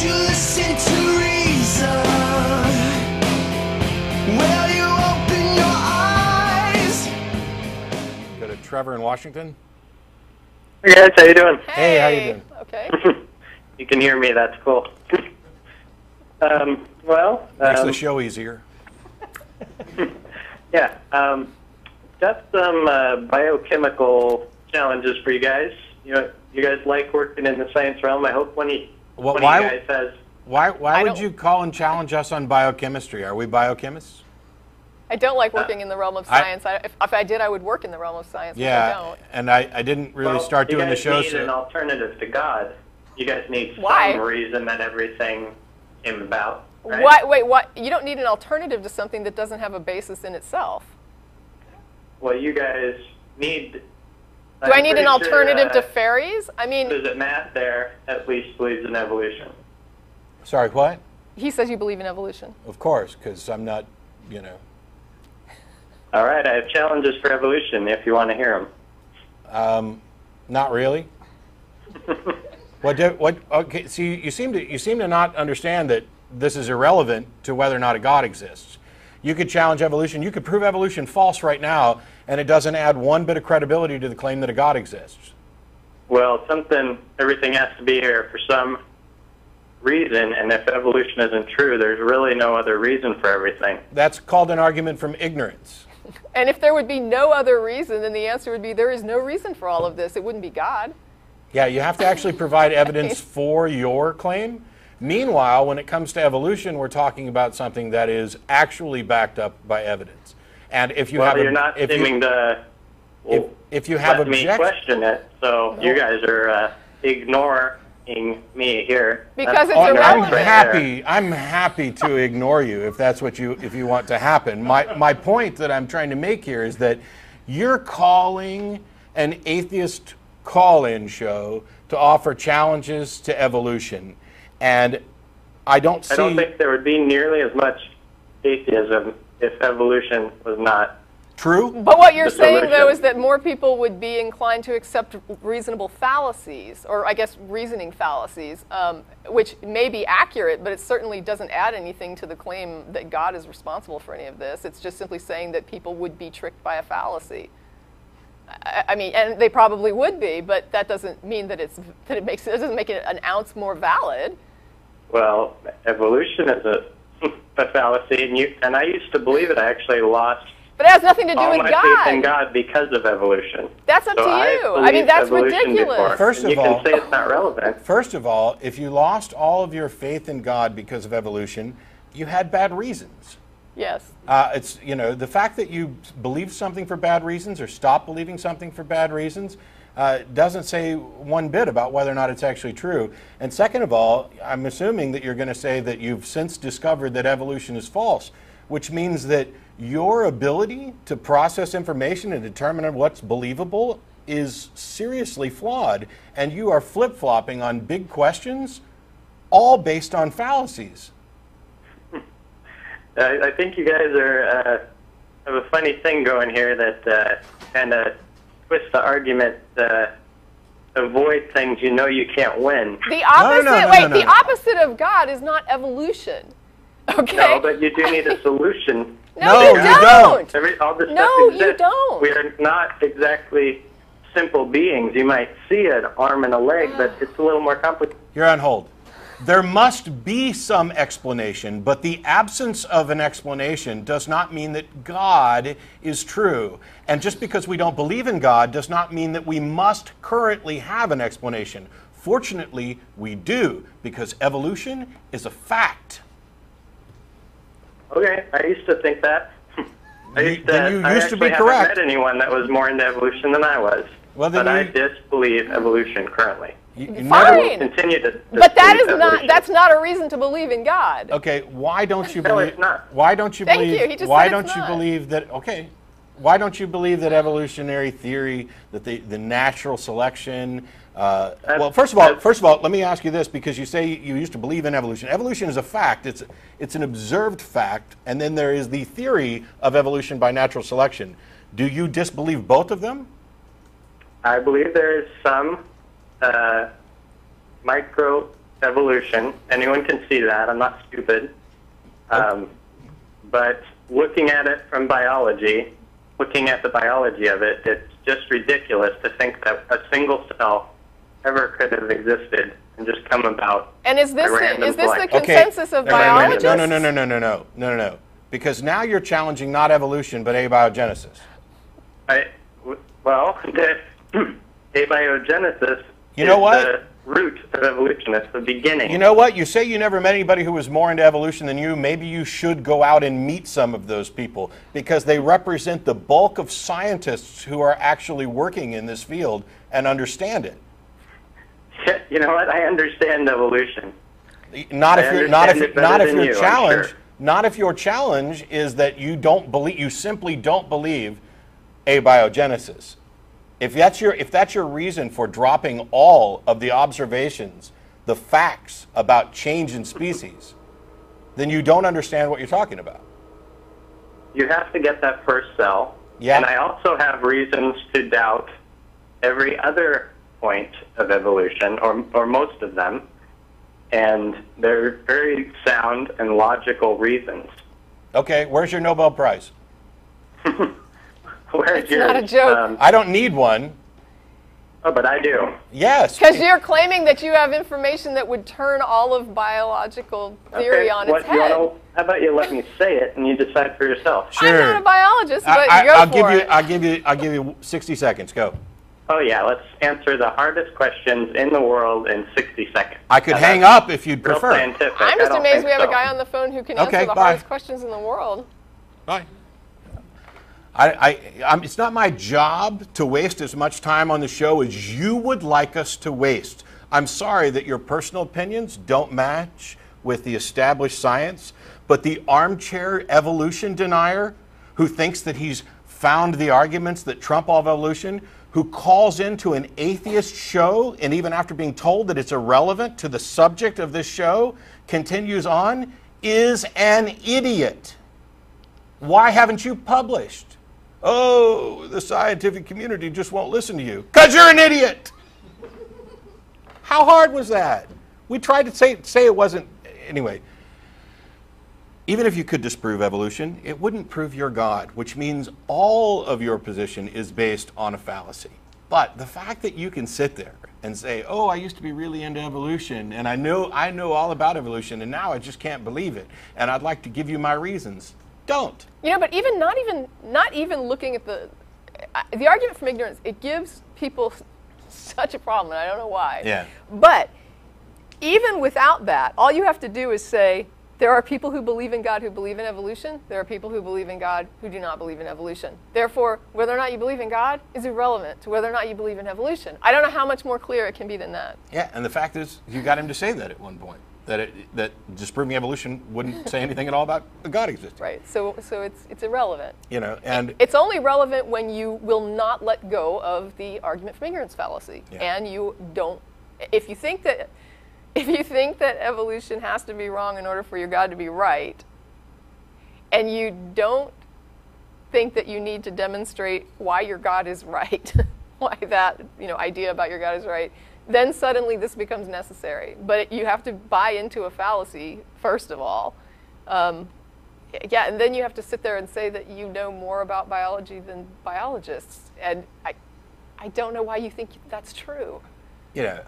you listen to reason? Will you open your eyes? Go to Trevor in Washington. Hey guys, how you doing? Hey, how you doing? Okay. You can hear me, that's cool. Well, Makes the show easier. yeah, got some biochemical challenges for you guys. You guys like working in the science realm. I hope one of you guys has. Why would you call and challenge us on biochemistry? Are we biochemists? I don't like working in the realm of science. If I did, I would work in the realm of science. Yeah, but I don't. and I didn't really start doing the show. You guys need an alternative to God. You guys need Why? some reason that everything came about. Right? Wait, what? You don't need an alternative to something that doesn't have a basis in itself. Well, you guys need. Do I need an alternative to fairies? I mean, There's a Matt there at least believes in evolution. Sorry, what? he says you believe in evolution. Of course, because I'm not, you know. All right, I have challenges for evolution if you want to hear them. Not really. Okay, see, you seem to not understand that this is irrelevant to whether or not a God exists. You could challenge evolution. You could prove evolution false right now, and it doesn't add one bit of credibility to the claim that a God exists. Well, everything has to be here for some reason, and if evolution isn't true, there's really no other reason for everything. That's called an argument from ignorance. And if there would be no other reason, then the answer would be there is no reason for all of this. It wouldn't be God. Yeah, you have to actually provide evidence for your claim. Meanwhile, when it comes to evolution, we're talking about something that is actually backed up by evidence. And if you have, you're not seeming to if you have let me objections, question it, so you guys are ignoring me here. Because it's I'm irrelevant. I'm happy to ignore you if that's what you want to happen. My point that I'm trying to make here is that you're calling an atheist call-in show to offer challenges to evolution, and I don't think there would be nearly as much atheism if evolution was not true. But what you're the saying, solution. though, is that more people would be inclined to accept reasonable fallacies, or I guess reasoning fallacies, which may be accurate, but it certainly doesn't add anything to the claim that God is responsible for any of this. It's just simply saying that people would be tricked by a fallacy. I mean, and they probably would be, but that doesn't mean that it doesn't make it an ounce more valid. Well, evolution is a fallacy, and I used to believe it. I actually lost. But it has nothing to do with my God. faith in God because of evolution. That's up to you. I mean, believed that's evolution ridiculous. before, First and of all- you can say it's not relevant. First of all, if you lost all of your faith in God because of evolution, you had bad reasons. Yes. It's, you know, the fact that you believe something for bad reasons or stop believing something for bad reasons doesn't say one bit about whether or not it's actually true. And second of all, I'm assuming that you're going to say that you've since discovered that evolution is false, which means that your ability to process information and determine what's believable is seriously flawed, and you are flip-flopping on big questions, all based on fallacies. I think you guys have a funny thing going here that kind of twists the argument, avoid things you know you can't win. The opposite. No. The opposite of God is not evolution. Okay. No, but you do need a solution. No, No, you you don't. don't. All this No, stuff exists. you don't. We are not exactly simple beings. You might see an arm and a leg, but it's a little more complicated. You're on hold. There must be some explanation, but the absence of an explanation does not mean that God is true. And just because we don't believe in God does not mean that we must currently have an explanation. Fortunately, we do, because evolution is a fact. Okay, I used to think that. I used to be correct. haven't met anyone that was more into evolution than I was. Well, then but I disbelieve evolution currently. You Fine. never- I will continue to But that is disbelieve not. evolution. That's not a reason to believe in God. Okay, why don't you No, believe? it's not. Why don't you Thank believe? you. He just Why said it's don't you not. believe that? Okay, why don't you believe that evolutionary theory, that the natural selection? Well, first of all, let me ask you this, because you say you used to believe in evolution. Evolution is a fact. It's an observed fact, and then there is the theory of evolution by natural selection. Do you disbelieve both of them? I believe there is some micro evolution. Anyone can see that. I'm not stupid. But looking at it from biology, looking at the biology of it, it's just ridiculous to think that a single cell ever could have existed and just come about. And is this the blank. consensus of biologists? No. Because now you're challenging not evolution, but abiogenesis. Well, abiogenesis You know is what? the root of evolution. It's the beginning. You know what? You say you never met anybody who was more into evolution than you. Maybe you should go out and meet some of those people because they represent the bulk of scientists who are actually working in this field and understand it. You know what? I understand evolution. Not if your challenge is that you simply don't believe abiogenesis. If that's your reason for dropping all of the observations, the facts about change in species, then you don't understand what you're talking about. You have to get that first cell. Yeah. And I also have reasons to doubt every other point of evolution, or most of them, and they're very sound and logical reasons. Okay, where's your Nobel Prize? Where's It's not a joke. I don't need one. Oh, but I do. Yes. Because you're claiming that you have information that would turn all of biological theory on its head. How about you let me say it and you decide for yourself? Sure. I'm not a biologist, but I'll go for it. I'll give you 60 seconds. Go. Oh yeah, let's answer the hardest questions in the world in 60 seconds. I could hang up if you'd Real prefer. scientific. I'm I just don't amazed think we have so. a guy on the phone who can Okay, answer the bye. hardest questions in the world. Bye. It's not my job to waste as much time on the show as you would like us to waste. I'm sorry that your personal opinions don't match with the established science, but the armchair evolution denier who thinks that he's found the arguments that trump all of evolution, who calls into an atheist show and even after being told that it's irrelevant to the subject of this show, continues on, is an idiot. Why haven't you published? Oh, the scientific community just won't listen to you. Because you're an idiot. How hard was that? We tried to say it wasn't. Anyway, even if you could disprove evolution, it wouldn't prove your God, which means all of your position is based on a fallacy. But the fact that you can sit there and say, oh, I used to be really into evolution, and I know all about evolution, and now I just can't believe it, and I'd like to give you my reasons. Don't. You know, but not even looking at the argument from ignorance, it gives people such a problem, and I don't know why. Yeah. But even without that, all you have to do is say, there are people who believe in God who believe in evolution. There are people who believe in God who do not believe in evolution. Therefore, whether or not you believe in God is irrelevant to whether or not you believe in evolution. I don't know how much more clear it can be than that. Yeah, and the fact is, you got him to say that at one point, that disproving evolution wouldn't say anything at all about God existing. Right. So it's irrelevant. You know, and It's only relevant when you will not let go of the argument from ignorance fallacy, Yeah. and you don't. If you think that evolution has to be wrong in order for your God to be right, and you don't think that you need to demonstrate why your God is right, why that idea about your God is right, then suddenly this becomes necessary. But you have to buy into a fallacy first of all. And then you have to sit there and say that you know more about biology than biologists, and I don't know why you think that's true. you know,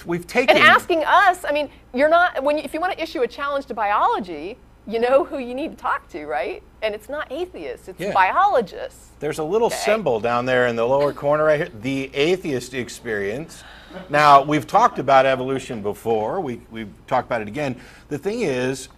we've taken. And asking us, I mean, you're not, if you want to issue a challenge to biology, you know who you need to talk to, right? And it's not atheists, it's biologists. There's a little symbol down there in the lower corner right here, the atheist experience. Now, we've talked about evolution before. We've talked about it again. The thing is,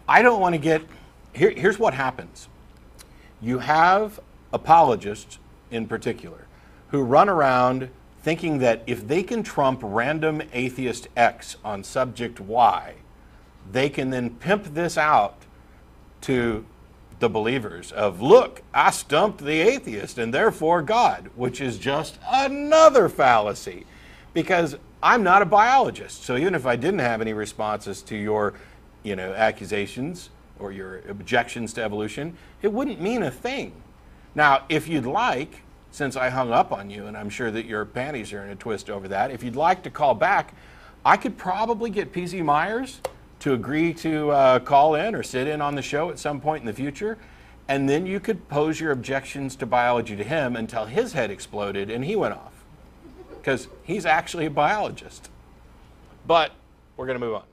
I don't want to get, here's what happens. You have apologists in particular who run around thinking that if they can trump random atheist X on subject Y, they can then pimp this out to the believers of, look, I stumped the atheist and therefore God, which is just another fallacy. Because I'm not a biologist, so even if I didn't have any responses to your, accusations or your objections to evolution, it wouldn't mean a thing. Now, if you'd like, since I hung up on you, and I'm sure that your panties are in a twist over that, if you'd like to call back, I could probably get PZ Myers to agree to call in or sit in on the show at some point in the future, and then you could pose your objections to biology to him until his head exploded and he went off, because he's actually a biologist. But we're going to move on.